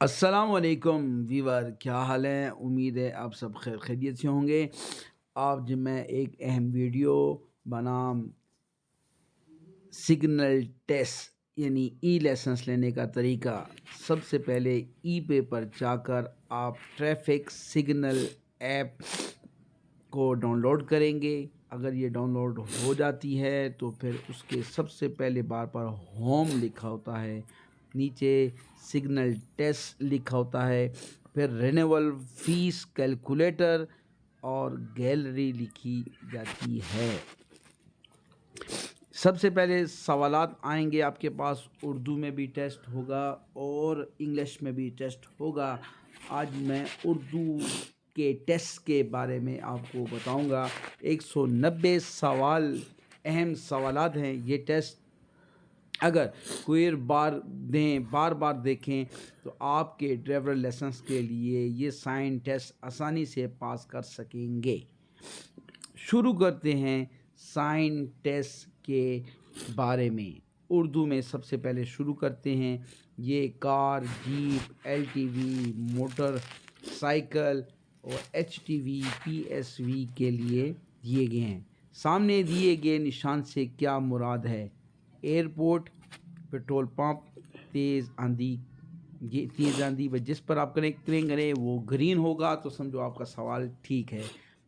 السلام علیکم ویور، کیا حال ہے؟ امید ہے آپ سب خیر خیریت سے ہوں گے۔ آج میں ایک اہم ویڈیو بنام سگنل ٹیسٹ یعنی ای لیسنس لینے کا طریقہ۔ سب سے پہلے ای پے پر جا کر آپ ٹریفک سگنل ایپ کو ڈاؤن لوڈ کریں گے۔ اگر یہ ڈاؤن لوڈ ہو جاتی ہے تو پھر اس کے سب سے پہلے بار پر ہوم لکھا ہوتا ہے، نیچے سگنل ٹیسٹ لکھا ہوتا ہے، پھر رینیول فیس کیلکولیٹر اور گیلری لکھی جاتی ہے۔ سب سے پہلے سوالات آئیں گے آپ کے پاس، اردو میں بھی ٹیسٹ ہوگا اور انگلش میں بھی ٹیسٹ ہوگا۔ آج میں اردو کے ٹیسٹ کے بارے میں آپ کو بتاؤں گا۔ 190 سوال اہم سوالات ہیں۔ یہ ٹیسٹ اگر کوئی بار بار دیکھیں تو آپ کے ڈرائیور لائسنس کے لیے یہ سائن ٹیسٹ آسانی سے پاس کر سکیں گے۔ شروع کرتے ہیں سائن ٹیسٹ کے بارے میں۔ اردو میں سب سے پہلے شروع کرتے ہیں۔ یہ car, jeep, L T V, motorcycle اور H T V, P S V کے لیے دیے گئے ہیں۔ سامنے دیے گئے نشان سے کیا مراد ہے؟ ایئرپورٹ، پیٹرول پمپ، تیز آندھی۔ یہ تیز آندھی جس پر آپ کلک کریں وہ گرین ہوگا تو سمجھو آپ کا سوال ٹھیک ہے،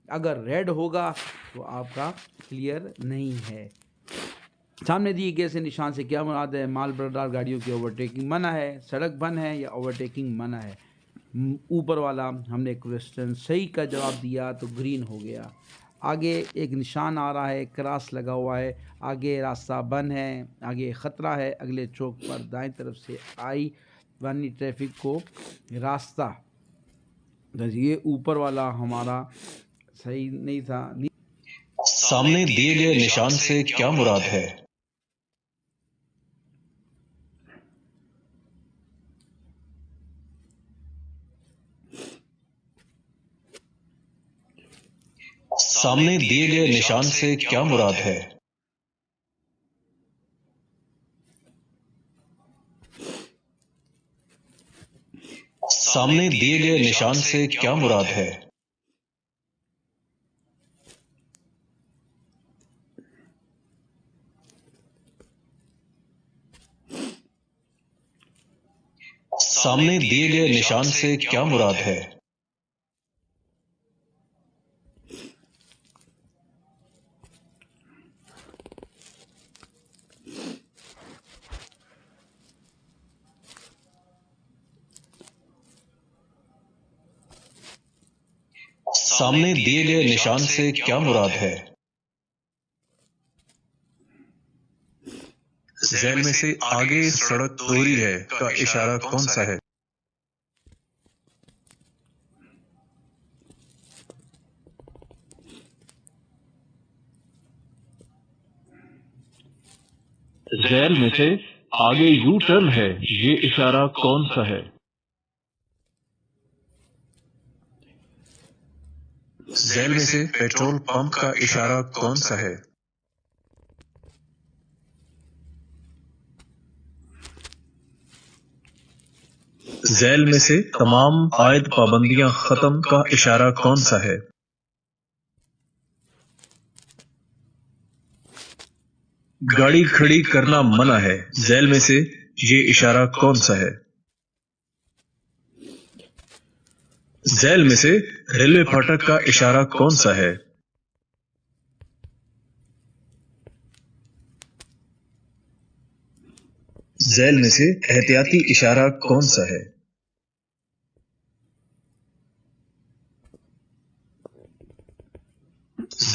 اگر ریڈ ہوگا تو آپ کا کلیئر نہیں ہے۔ سامنے دیے گئے سے نشان سے کیا مراد ہے؟ مال بردار گاڑیوں کی اوورٹیکنگ منع ہے، سڑک بند ہے یا اوورٹیکنگ منع ہے؟ اوپر والا ہم نے کویسچن صحیح کا جواب دیا تو گرین ہو گیا۔ آگے ایک نشان آ رہا ہے، کراس لگا ہوا ہے، آگے راستہ بند ہے، آگے خطرہ ہے، اگلے چوک پر دائیں طرف سے آئی وانی ٹریفک کو راستہ۔ یہ اوپر والا ہمارا صحیح نہیں تھا۔ سامنے دیے گئے نشان سے کیا مراد ہے؟ سامنے دیے گئے نشان سے کیا مراد ہے؟ سامنے دیے گئے نشان سے کیا مراد ہے؟ سامنے دیے گئے نشان سے کیا مراد ہے؟ سامنے دیے گئے نشان سے کیا مراد ہے؟ ذیل میں سے آگے سڑک دوہری ہے کا اشارہ کون سا ہے؟ ذیل میں سے آگے یو ٹرن ہے، یہ اشارہ کون سا ہے؟ ذیل میں سے پیٹرول پمپ کا اشارہ کون سا ہے؟ ذیل میں سے تمام عائد پابندیاں ختم کا اشارہ کون سا ہے؟ گاڑی کھڑی کرنا منع ہے، ذیل میں سے یہ اشارہ کون سا ہے؟ ذیل میں سے ریلوے پھاٹک کا اشارہ کون سا ہے؟ ذیل میں سے احتیاطی اشارہ کون سا ہے؟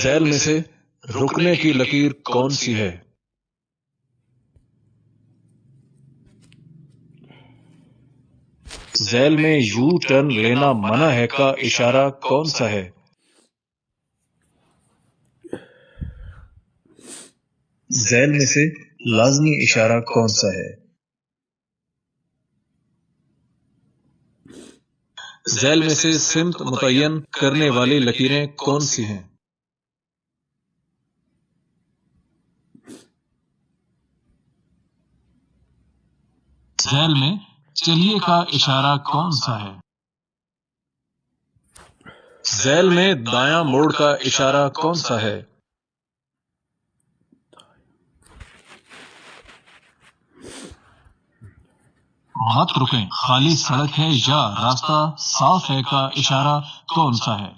ذیل میں سے رکنے کی لکیر کون سی ہے؟ ذیل میں یو ٹرن لینا منع ہے کا اشارہ کون سا ہے؟ ذیل میں سے لازمی اشارہ کون سا ہے؟ ذیل میں سے سمت متعین کرنے والی لکیریں کون سی ہیں؟ ذیل میں چلیے کا اشارہ کون سا ہے؟ ذیل میں دایاں موڑ کا اشارہ کون سا ہے؟ مت رکیں، خالی سڑک ہے یا راستہ صاف ہے کا اشارہ کون سا ہے؟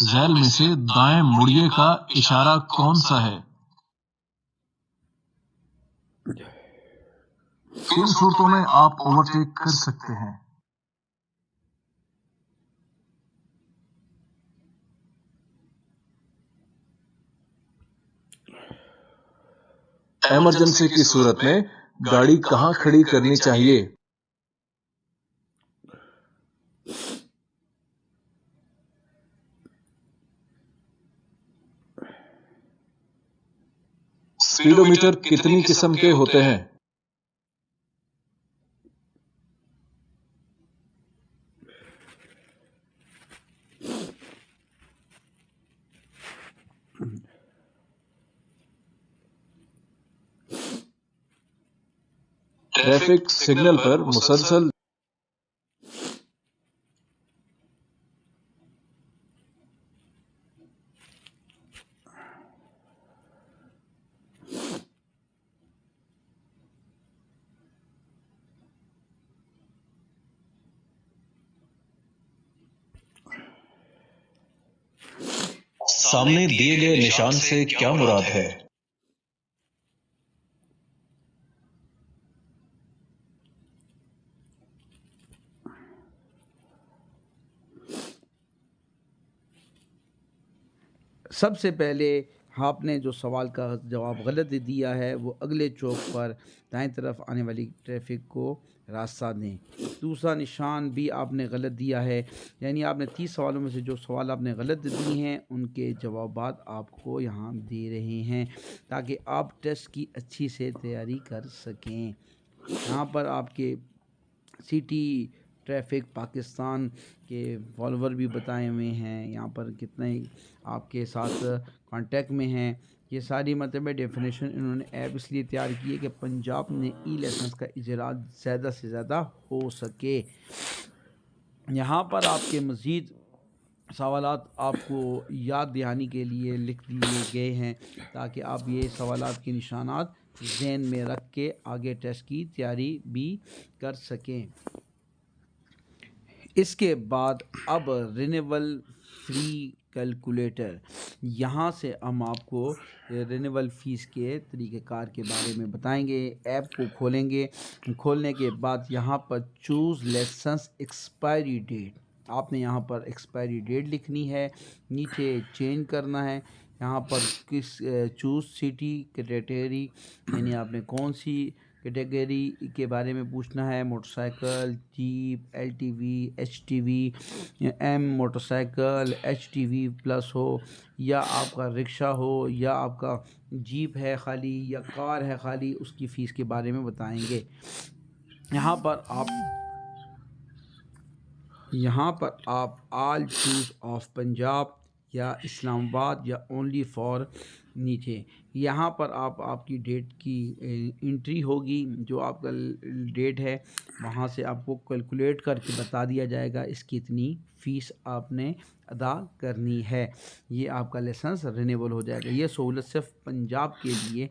ذیل میں سے دائیں مڑیے کا اشارہ کون سا ہے؟ کن صورتوں میں آپ اوورٹیک کر سکتے ہیں؟ ایمرجنسی کی صورت میں گاڑی کہاں کھڑی کرنی چاہیے؟ سپیڈو میٹر کتنی قسم کے ہوتے ہیں؟ ٹریفک سگنل پر مسلسل سامنے دیے گئے نشان سے کیا مراد ہے؟ سب سے پہلے آپ نے جو سوال کا جواب غلط دیا ہے وہ اگلے چوک پر دائیں طرف آنے والی ٹریفک کو راستہ دیں۔ دوسرا نشان بھی آپ نے غلط دیا ہے، یعنی آپ نے 30 سوالوں میں سے جو سوال آپ نے غلط دیے ہیں ان کے جوابات آپ کو یہاں دے رہے ہیں تاکہ آپ ٹیسٹ کی اچھی سے تیاری کر سکیں۔ یہاں پر آپ کے سٹی ٹریفک پاکستان کے فالوور بھی بتائے ہوئے ہیں، یہاں پر کتنے آپ کے ساتھ کانٹیکٹ میں ہیں۔ یہ ساری مطلب ڈیفینیشن انہوں نے ایپ اس لیے تیار کی ہے کہ پنجاب میں ای لیسنس کا اجرا زیادہ سے زیادہ ہو سکے۔ یہاں پر آپ کے مزید سوالات آپ کو یاد دہانی کے لیے لکھ دیے گئے ہیں تاکہ آپ یہ سوالات کے نشانات ذہن میں رکھ کے آگے ٹیسٹ کی تیاری بھی کر سکیں۔ اس کے بعد اب رینیول فری کیلکولیٹر، یہاں سے ہم آپ کو رینیول فیس کے طریقہ کار کے بارے میں بتائیں گے۔ ایپ کو کھولیں گے، کھولنے کے بعد یہاں پر چوز لیسنس ایکسپائری ڈیٹ، آپ نے یہاں پر ایکسپائری ڈیٹ لکھنی ہے، نیچے چینج کرنا ہے۔ یہاں پر کس چوز سٹی کیٹیگری، یعنی آپ نے کون سی کیٹیگری کے بارے میں پوچھنا ہے، motorcycle, jeep, L T V, H T V, M motorcycle, H T V plus ہو، یا آپ کا رکشہ ہو، یا آپ کا جیپ ہے خالی، یا کار ہے خالی، اس کی فیس کے بارے میں بتائیں گے۔ یہاں پر آپ آل چوز آف پنجاب یا اسلام آباد یا اونلی فار نیچے، یہاں پر آپ کی ڈیٹ کی انٹری ہوگی، جو آپ کا ڈیٹ ہے وہاں سے آپ کو کیلکولیٹ کر کے بتا دیا جائے گا اس کی اتنی فیس آپ نے ادا کرنی ہے، یہ آپ کا لائسنس رینیول ہو جائے گا۔ یہ سہولت صرف پنجاب کے لیے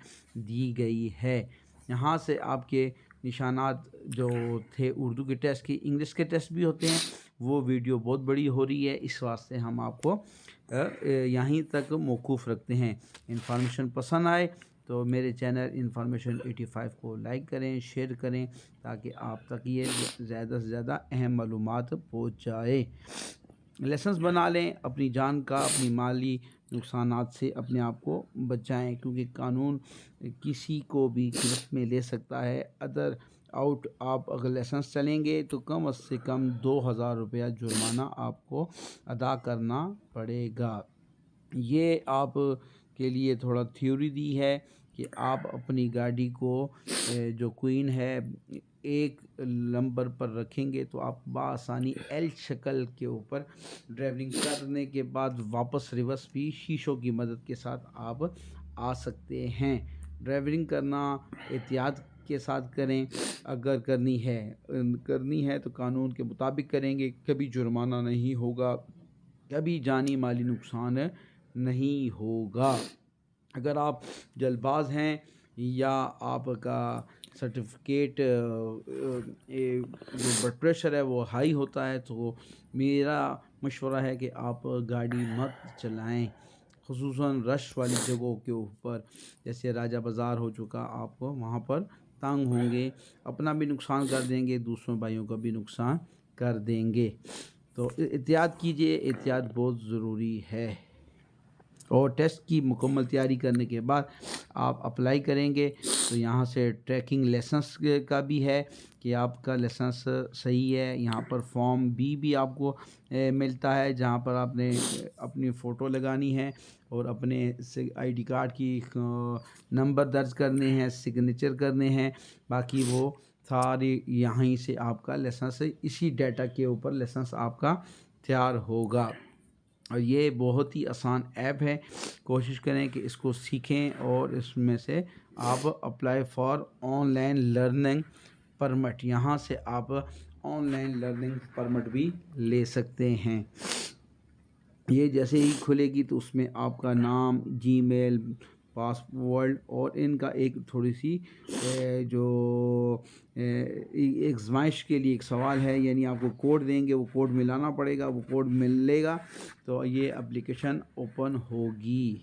دی گئی ہے۔ یہاں سے آپ کے نشانات جو تھے اردو کے ٹیسٹ کی، انگلش کے ٹیسٹ بھی ہوتے ہیں، وہ ویڈیو بہت بڑی ہو رہی ہے، اس واسطے ہم آپ کو یہیں تک موقوف رکھتے ہیں۔ انفارمیشن پسند آئے تو میرے چینل انفارمیشن 85 کو لائک کریں، شیئر کریں تاکہ آپ تک یہ زیادہ سے زیادہ اہم معلومات پہنچ جائے۔ لیسنس بنا لیں، اپنی جان کا، اپنی مالی نقصانات سے اپنے آپ کو بچائیں، کیونکہ قانون کسی کو بھی گرفت میں لے سکتا ہے۔ ادر آؤٹ آپ اگر لائسنس چلیں گے تو کم از کم 2000 روپیہ جرمانہ آپ کو ادا کرنا پڑے گا۔ یہ آپ کے لیے تھوڑا تھیوری دی ہے کہ آپ اپنی گاڑی کو جو کوئن ہے ایک نمبر پر رکھیں گے تو آپ بآسانی ایل شکل کے اوپر ڈرائیونگ کرنے کے بعد واپس ریورس بھی شیشوں کی مدد کے ساتھ آپ آ سکتے ہیں۔ ڈرائیونگ کرنا احتیاط کے ساتھ کریں، اگر کرنی ہے تو قانون کے مطابق کریں گے، کبھی جرمانہ نہیں ہوگا، کبھی جانی مالی نقصان نہیں ہوگا۔ اگر آپ جلد باز ہیں یا آپ کا سرٹیفکیٹ جو بلڈ پریشر ہے وہ ہائی ہوتا ہے تو میرا مشورہ ہے کہ آپ گاڑی مت چلائیں، خصوصاً رش والی جگہوں کے اوپر، جیسے راجہ بازار ہو چکا، آپ وہاں پر تنگ ہوں گے، اپنا بھی نقصان کر دیں گے، دوسروں بھائیوں کا بھی نقصان کر دیں گے۔ تو احتیاط کیجئے، احتیاط بہت ضروری ہے۔ اور ٹیسٹ کی مکمل تیاری کرنے کے بعد آپ اپلائی کریں گے تو یہاں سے ٹریکنگ لائسنس کا بھی ہے کہ آپ کا لائسنس صحیح ہے۔ یہاں پر فارم بھی آپ کو ملتا ہے جہاں پر آپ نے اپنی فوٹو لگانی ہے اور اپنے آئی ڈی کارڈ کی نمبر درج کرنے ہیں، سگنیچر کرنے ہیں، باقی وہ ساری یہیں سے آپ کا لائسنس، اسی ڈیٹا کے اوپر لائسنس آپ کا تیار ہوگا۔ اور یہ بہت ہی آسان ایپ ہے، کوشش کریں کہ اس کو سیکھیں اور اس میں سے آپ apply for on line learning permit, یہاں سے آپ آن لائن لرننگ پرمٹ بھی لے سکتے ہیں۔ یہ جیسے ہی کھلے گی تو اس میں آپ کا نام، جی میل، پاسورڈ اور ان کا ایک تھوڑی سی جو ایک آزمائش کے لیے ایک سوال ہے، یعنی آپ کو کوڈ دیں گے، وہ کوڈ ملانا پڑے گا، وہ کوڈ ملے گا تو یہ اپلیکیشن اوپن ہوگی۔